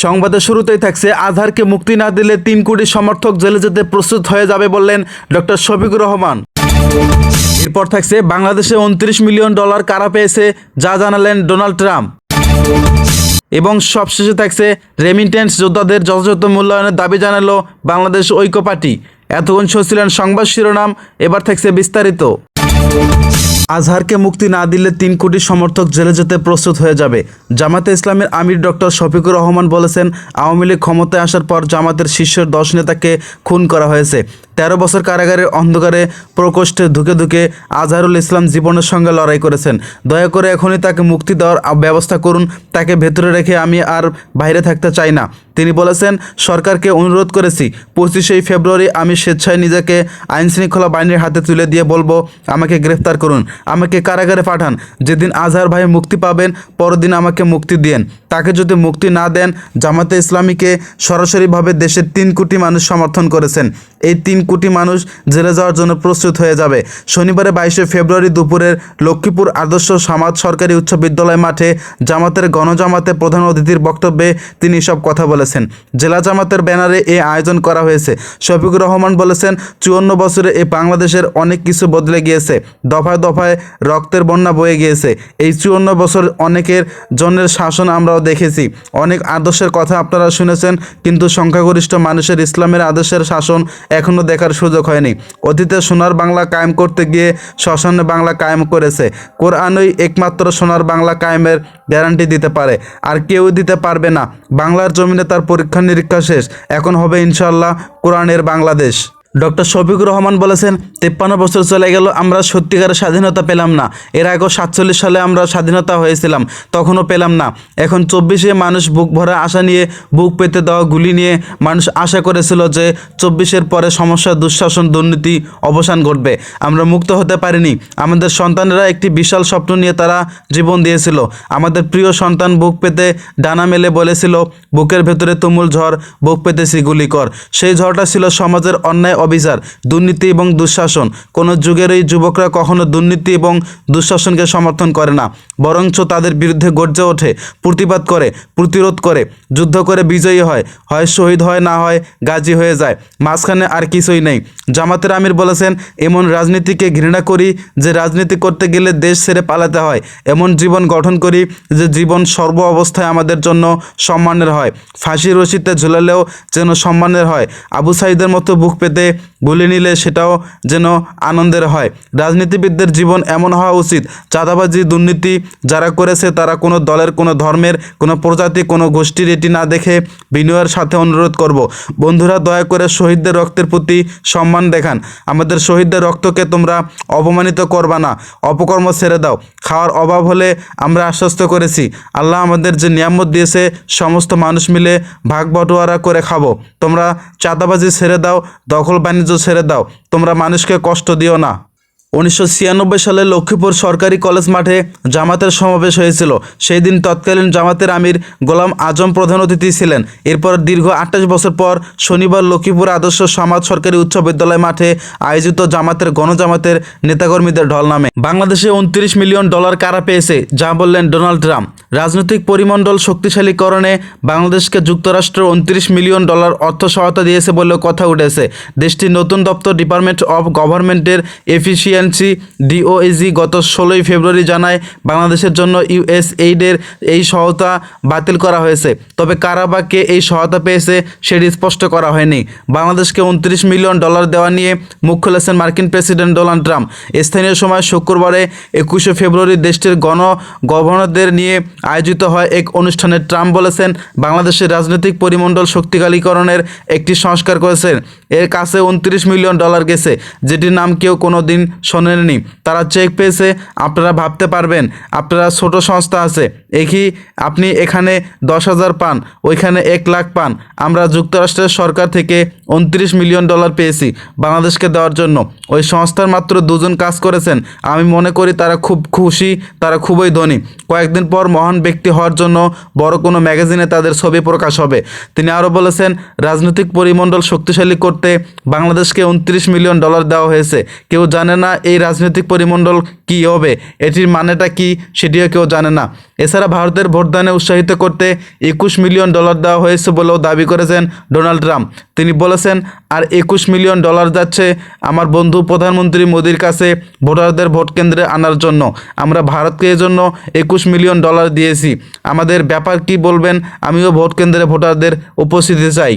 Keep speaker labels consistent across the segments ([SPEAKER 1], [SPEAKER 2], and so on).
[SPEAKER 1] সংবাদের শুরুতেই থাকছে আজহারকে মুক্তি না দিলে 3 কোটি সমর্থক জেলে যেতে প্রস্তুত হয়ে যাবে বললেন ডক্টর শফিকুর রহমান। এরপর থাকছে বাংলাদেশে $29 মিলিয়ন কারা পেয়েছে যা জানালেন ডোনাল্ড ট্রাম্প। এবং সবশেষে থাকছে রেমিটেন্স যোদ্ধাদের যথাযথ মূল্যায়নের দাবি জানালো বাংলাদেশ ঐক্য পার্টি। এতক্ষণ শুনছিলেন সংবাদ শিরোনাম, এবার থাকছে বিস্তারিত। আজহারকে মুক্তি না দিলে 3 কোটি সমর্থক জেলে যেতে প্রস্তুত হয়ে যাবে। জামাতে ইসলামের আমির ডক্টর শফিকুর রহমান বলেছেন, আওয়ামী লীগ ক্ষমতায় আসার পর জামাতের শীর্ষের 10 নেতাকে খুন করা হয়েছে। 13 বছর কারাগারের অন্ধকারে প্রকোষ্ঠে ধুকে ধুকে আজহারুল ইসলাম জীবনের সঙ্গে লড়াই করেছেন। দয়া করে এখনই তাকে মুক্তি দেওয়ার ব্যবস্থা করুন। তাকে ভেতরে রেখে আমি আর বাইরে থাকতে চাই না। তিনি বলেছেন, সরকারকে অনুরোধ করেছি 25 ফেব্রুয়ারি আমি স্বেচ্ছায় নিজেকে আইনশৃঙ্খলা বাহিনীর হাতে তুলে দিয়ে বলবো, আমাকে গ্রেফতার করুন, আমাকে কারাগারে পাঠান। যেদিন আজহার ভাই মুক্তি পাবেন পরের দিন আমাকে মুক্তি দিন। তাকে যদি মুক্তি না দেন, জামাতে ইসলামীকে সরাসরিভাবে দেশের 3 কোটি মানুষ সমর্থন করেছেন। এই 3 কোটি মানুষ জেলে যাওয়ার জন্য প্রস্তুত হয়ে যাবে। শনিবারে 22 ফেব্রুয়ারি দুপুরের লক্ষ্মীপুর আদর্শ সমাজ সরকারি উচ্চ বিদ্যালয় মাঠে জামাতের গণজামাতে প্রধান অতিথির বক্তব্যে তিনি সব কথা বলেছেন। জেলা জামাতের ব্যানারে এই আয়োজন করা হয়েছে। শফিকুর রহমান বলেছেন, 54 বছরে এই বাংলাদেশের অনেক কিছু বদলে গিয়েছে। দফায় দফায় রক্তের বন্যা বয়ে গিয়েছে। এই 54 বছর অনেকের জনের শাসন আমরাও দেখেছি, অনেক আদর্শের কথা আপনারা শুনেছেন, কিন্তু সংখ্যাগরিষ্ঠ মানুষের ইসলামের আদর্শের শাসন এখনও দেখার সুযোগ হয়নি। অতীতে সোনার বাংলা কায়েম করতে গিয়ে শ্মশানে বাংলা কায়েম করেছে। কোরআনই একমাত্র সোনার বাংলা কায়েমের গ্যারান্টি দিতে পারে, আর কেউ দিতে পারবে না। বাংলার জমিনে তার পরীক্ষা নিরীক্ষা শেষ, এখন হবে ইনশাআল্লাহ কোরআনের বাংলাদেশ। ডক্টর শফিকুর রহমান বলেছেন, 53 বছর চলে গেল, আমরা সত্যিকারের স্বাধীনতা পেলাম না। এর আগেও 47 সালে আমরা স্বাধীনতা হয়েছিলাম, তখনও পেলাম না। এখন 24-এ মানুষ বুক ভরা আশা নিয়ে, বুক পেতে দেওয়া গুলি নিয়ে মানুষ আশা করেছিল যে 24-এর পরে সমস্যা, দুঃশাসন, দুর্নীতি অবসান ঘটবে। আমরা মুক্ত হতে পারিনি। আমাদের সন্তানেরা একটি বিশাল স্বপ্ন নিয়ে তারা জীবন দিয়েছিল। আমাদের প্রিয় সন্তান বুক পেতে ডানা মেলে বলেছিল, বুকের ভেতরে তুমুল ঝড়, বুক পেতেছি গুলি কর। সেই ঝড়টা ছিল সমাজের অন্যায়, অবিচার, দুর্নীতি এবং দুঃশাসন। কোনো যুগের এই যুবকরা কখনো দুর্নীতি এবং দুঃশাসনকে সমর্থন করে না, বরঞ্চ তাদের বিরুদ্ধে গর্জে ওঠে, প্রতিবাদ করে, প্রতিরোধ করে, যুদ্ধ করে বিজয়ী হয়, হয় শহীদ হয়, না হয় গাজী হয়ে যায়। মাঝখানে আর কিছুই নেই। জামাতের আমির বলেছেন, এমন রাজনীতিকে ঘৃণা করি যে রাজনীতি করতে গেলে দেশ ছেড়ে পালাতে হয়। এমন জীবন গঠন করি যে জীবন সর্ব অবস্থায় আমাদের জন্য সম্মানের হয়। ফাঁসির রশিতে ঝুলালেও যেন সম্মানের হয়। আবু সাঈদের মতো বুক পেতে গুলি নিলে সেটাও যেন আনন্দের হয়। রাজনীতিবিদদের জীবন এমন হওয়া উচিত, চাঁদাবাজি, দুর্নীতি যারা করেছে তারা কোনো দলের, কোনো ধর্মের, কোনো প্রজাতি, কোনো গোষ্ঠীর এটি না দেখে বিনয়ের সাথে অনুরোধ করব, বন্ধুরা, দয়া করে শহীদদের রক্তের প্রতি সম্মান দেখান। আমাদের শহীদদের রক্তকে তোমরা অপমানিত করবা না। অপকর্ম ছেড়ে দাও। খাওয়ার অভাব হলে আমরা আশ্বস্ত করেছি, আল্লাহ আমাদের যে নিয়ামত দিয়েছে সমস্ত মানুষ মিলে ভাগ বটোয়ারা করে খাবো। তোমরা চাঁদাবাজি ছেড়ে দাও, দখল বাণিজ্য ছেড়ে দাও, তোমরা মানুষকে কষ্ট দিও না। 1996 সালে লক্ষ্মীপুর সরকারি কলেজ মাঠে জামাতের সমাবেশ হয়েছিল। সেই দিন তৎকালীন জামাতের আমির গোলাম আজম প্রধান অতিথি ছিলেন। এরপর দীর্ঘ 28 বছর পর শনিবার লক্ষ্মীপুর আদর্শ সমাজ সরকারি উচ্চ বিদ্যালয় মাঠে আয়োজিত জামাতের গণজামাতের নেতাকর্মীদের ঢল নামে। বাংলাদেশে $29 মিলিয়ন কারা পেয়েছে যা বললেন ডোনাল্ড ট্রাম্প। রাজনৈতিক পরিমণ্ডল শক্তিশালীকরণে বাংলাদেশকে যুক্তরাষ্ট্র $29 মিলিয়ন অর্থ সহায়তা দিয়েছে বলেও কথা উঠেছে। দেশটির নতুন দপ্তর ডিপার্টমেন্ট অব গভর্নমেন্টের এফিসিয়েন্সি DOAG গত 16 ফেব্রুয়ারি জানায়, বাংলাদেশের জন্য USAID-এর এই সহায়তা বাতিল করা হয়েছে। তবে কারা বা কে এই সহায়তা পেয়েছে সেটি স্পষ্ট করা হয়নি। বাংলাদেশকে $29 মিলিয়ন দেওয়া নিয়ে মুখ খুলেছেন মার্কিন প্রেসিডেন্ট ডোনাল্ড ট্রাম্প। স্থানীয় সময় শুক্রবারে 21 ফেব্রুয়ারি দেশটির গভর্নরদের নিয়ে আয়োজিত হয় এক অনুষ্ঠানে ট্রাম্প বলেছেন, বাংলাদেশের রাজনৈতিক পরিমণ্ডল শক্তিশালীকরণের একটি সংস্কার করেছেন। এর কাছে $29 মিলিয়ন গেছে, যেটির নাম কেউ কোনো দিন শোনেননি। তারা চেক পেয়েছে। আপনারা ভাবতে পারবেন, আপনারা ছোট সংস্থা আছে, আপনি এখানে 10,000 পান, ওইখানে 1 লাখ পান। আমরা যুক্তরাষ্ট্রের সরকার থেকে $29 মিলিয়ন পেয়েছি বাংলাদেশকে দেওয়ার জন্য। ওই সংস্থার মাত্র 2 জন কাজ করেছেন। আমি মনে করি তারা খুব খুশি, তারা খুবই ধনী। কয়েকদিন পর মহান ব্যক্তি হওয়ার জন্য বড় কোনো ম্যাগাজিনে তাদের ছবি প্রকাশ হবে। তিনি আরও বলেছেন, রাজনৈতিক পরিমণ্ডল শক্তিশালী করতে বাংলাদেশকে $29 মিলিয়ন দেওয়া হয়েছে। কেউ জানে না এই রাজনৈতিক পরিমণ্ডল কী হবে, এটির মানেটা কি সেটিও কেউ জানে না। এছাড়া ভারতের ভোটদানে উৎসাহিত করতে 21 মিলিয়ন ডলার দেওয়া হয়েছে বলেও দাবি করেছেন ডোনাল্ড ট্রাম্প। তিনি বলেছেন, আর 21 মিলিয়ন ডলার যাচ্ছে আমার বন্ধু প্রধানমন্ত্রী মোদির কাছে ভোটারদের ভোট কেন্দ্রে আনার জন্য। আমরা ভারতকে এজন্য 21 মিলিয়ন ডলার দিয়েছি। আমাদের ব্যাপার কি বলবেন? আমিও ভোট কেন্দ্রে ভোটারদের উপস্থিতি চাই।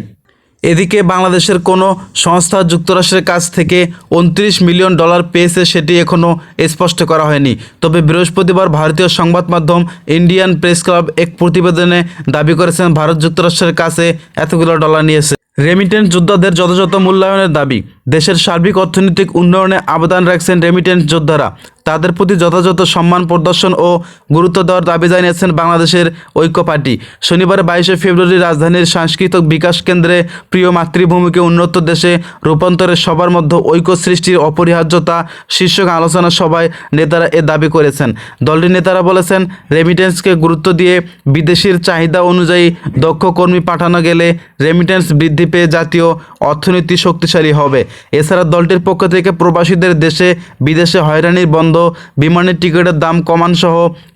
[SPEAKER 1] এদিকে বাংলাদেশের কোনো সংস্থা যুক্তরাষ্ট্রের কাছ থেকে 29 মিলিয়ন ডলার পেয়েছে সেটি এখনও স্পষ্ট করা হয়নি। তবে বৃহস্পতিবার ভারতীয় সংবাদ মাধ্যম ইন্ডিয়ান প্রেস ক্লাব এক প্রতিবেদনে দাবি করেছেন ভারত যুক্তরাষ্ট্রের কাছে এতগুলো ডলার নিয়েছে। রেমিটেন্স যোদ্ধাদের যথাযথ মূল্যায়নের দাবি। দেশের সার্বিক অর্থনৈতিক উন্নয়নে অবদান রাখছেন রেমিটেন্স যোদ্ধারা। তাদের প্রতি যথাযথ সম্মান প্রদর্শন ও গুরুত্ব দেওয়ার দাবি জানিয়েছেন বাংলাদেশের ঐক্য পার্টি। শনিবার 22 ফেব্রুয়ারি রাজধানীর সাংস্কৃতিক বিকাশ কেন্দ্রে প্রিয় মাতৃভূমিকে উন্নত দেশে রূপান্তরের সবার মধ্যে ঐক্য সৃষ্টির অপরিহার্যতা শীর্ষক আলোচনা সভায় নেতারা এ দাবি করেছেন। দলটির নেতারা বলেছেন, রেমিটেন্সকে গুরুত্ব দিয়ে বিদেশির চাহিদা অনুযায়ী দক্ষ কর্মী পাঠানো গেলে রেমিটেন্স বৃদ্ধি পেয়ে জাতীয় অর্থনীতি শক্তিশালী হবে। এছাড়া দলটির পক্ষ থেকে প্রবাসীদের দেশে বিদেশে হয়রানির বন্ধ, বিমানের টিকিটের দাম কমান সহ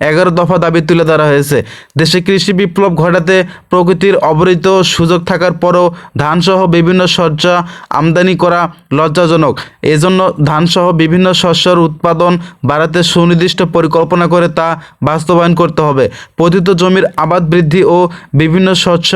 [SPEAKER 1] 11 দফা দাবি তুলে ধরা হয়েছে। দেশে কৃষি বিপ্লব ঘটাতে প্রকৃতির অবরিত সুযোগ থাকার পরও ধানসহ বিভিন্ন শস্য আমদানি করা লজ্জাজনক। এজন্য ধানসহ বিভিন্ন শস্যের উৎপাদন বাড়াতে সুনির্দিষ্ট পরিকল্পনা করে তা বাস্তবায়ন করতে হবে। পতিত জমির আবাদ বৃদ্ধি ও বিভিন্ন শস্য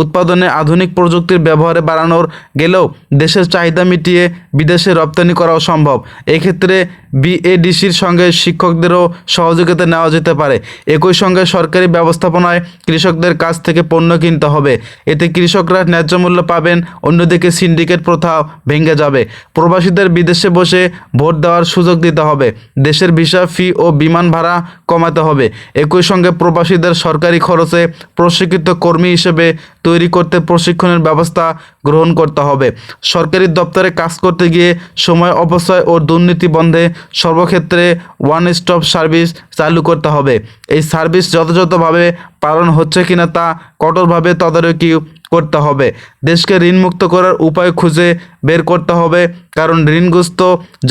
[SPEAKER 1] উৎপাদনে আধুনিক প্রযুক্তির ব্যবহারে বাড়ানোর গেলেও দেশের চাহিদা মিটিয়ে বিদেশে রপ্তানি করাও সম্ভব। এক্ষেত্রে বিএডিসির সঙ্গে শিক্ষকদেরও সহযোগিতা নেওয়া যেতে পারে। একই সঙ্গে সরকারি ব্যবস্থাপনায় কৃষকদের কাছ থেকে পণ্য কিনতে হবে। এতে কৃষকরা ন্যায্য মূল্য পাবেন। অন্যদিকে সিন্ডিকেট প্রথা ভেঙে যাবে। প্রবাসীদের বিদেশে বসে ভোট দেওয়ার সুযোগ দিতে হবে। দেশের ভিসা ফি ও বিমান ভাড়া কমাতে হবে। একই সঙ্গে প্রবাসীদের সরকারি খরচে প্রশিক্ষিত কর্মী হিসেবে তৈরি করতে প্রশিক্ষণের ব্যবস্থা গ্রহণ করতে হবে। সরকারি দপ্তরে কাজ করতে গিয়ে সময় অপচয় ও দুর্নীতি বন্ধে সর্বক্ষেত্রে ওয়ান স্টপ সার্ভিস চালু করতে হবে। এই সার্ভিস যথাযথভাবে পালন হচ্ছে কিনা তা কঠোরভাবে তদারকি করতে হবে। দেশকে ঋণমুক্ত করার উপায় খুঁজে বের করতে হবে, কারণ ঋণগ্রস্ত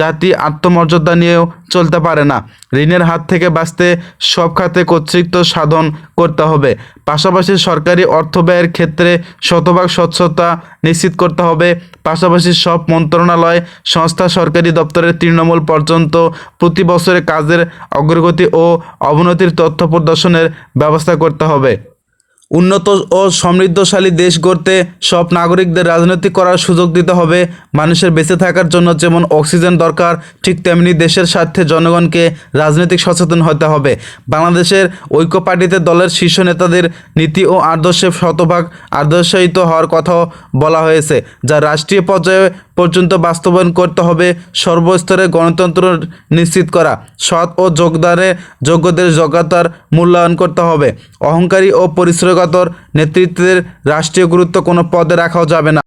[SPEAKER 1] জাতি আত্মমর্যাদা নিয়েও চলতে পারে না। ঋণের হাত থেকে বাঁচতে সব খাতে কর্তৃত্ব সাধন করতে হবে। পাশাপাশি সরকারি অর্থ ব্যয়ের ক্ষেত্রে শতভাগ স্বচ্ছতা নিশ্চিত করতে হবে। পাশাপাশি সব মন্ত্রণালয়, সংস্থা, সরকারি দপ্তরের তৃণমূল পর্যন্ত প্রতি বছরে কাজের অগ্রগতি ও অবনতির তথ্য প্রদর্শনের ব্যবস্থা করতে হবে। উন্নত ও সমৃদ্ধশালী দেশ গড়তে সব নাগরিকদের রাজনীতি করার সুযোগ দিতে হবে। মানুষের বেঁচে থাকার জন্য যেমন অক্সিজেন দরকার, ঠিক তেমনি দেশের স্বার্থে জনগণকে রাজনৈতিক সচেতন হতে হবে। বাংলাদেশের ঐক্য পার্টিতে দলের শীর্ষ নেতাদের নীতি ও আদর্শে শতভাগ আদর্শায়িত হওয়ার কথাও বলা হয়েছে, যা রাষ্ট্রীয় পর্যায়ে পর্যন্ত বাস্তবায়ন করতে হবে। সর্বস্তরে গণতন্ত্র নিশ্চিত করা, সৎ ও যোগ্যদের যোগ্যতার মূল্যায়ন করতে হবে। অহংকারী ও পরিশ্রমকাতর নেতৃত্বের রাষ্ট্রীয় গুরুত্ব কোনো পদে রাখাও যাবে না।